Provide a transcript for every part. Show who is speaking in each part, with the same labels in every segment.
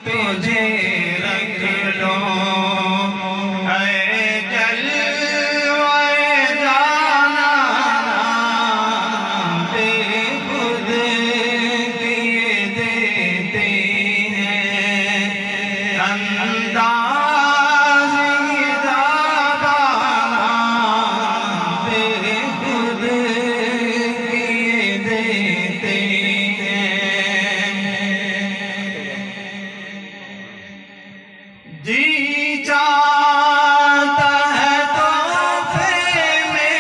Speaker 1: तुझे रख लो है जलवे जाना बेखुद किए देते हैं अंदाज़ हिदाबाना बेखुद किए देते जी चाहता है तोहफे में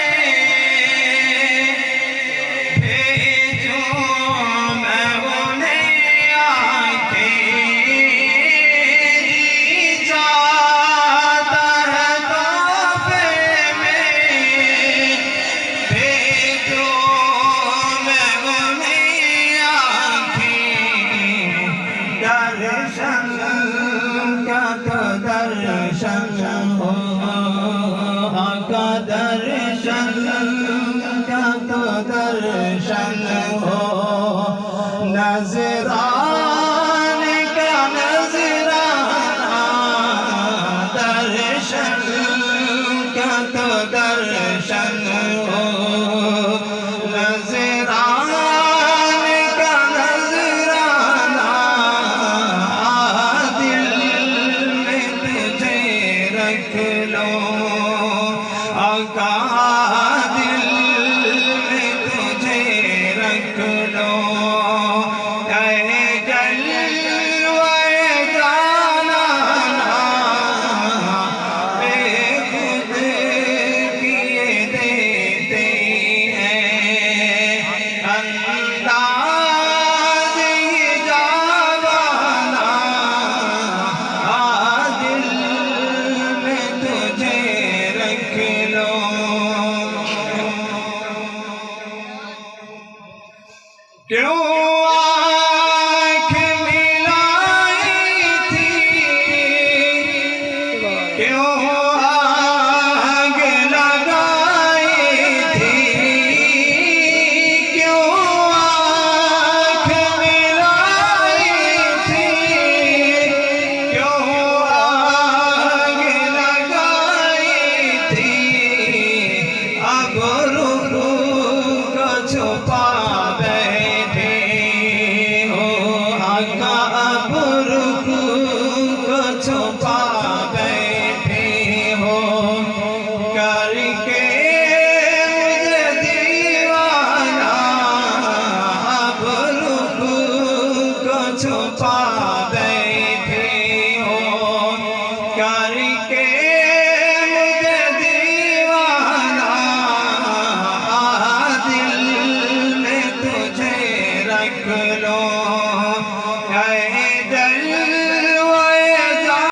Speaker 1: भेजूं मैं उन्हें आंखें जी चाहता है तोहफे में भेजूं मैं उन्हें आंखें दर्शन का तो दर्शन हो आका दर्शन का तो दर्शन हो नजराने का नजराना दर्शन का तो दर्शन हो नजराने का नजराना रख लो आका दिल में तुझे रख लो ऐ जलवे जाना बेखुद किए देते हैं अंदाज़ हिदाबाना दिल तुझे रख लो क्यों आँख मिलाई थी क्यों आग लगाई थी क्यों आँख मिलाई थी क्यों आग लगाई थी अब रूह को छुपा बैठे हो आका अब रूह को छुपा बैठे हो करके मुझे दीवाना अब रूह को छुपा बैठे हो करके मुझे दीवाना दिल में तुझे रख लो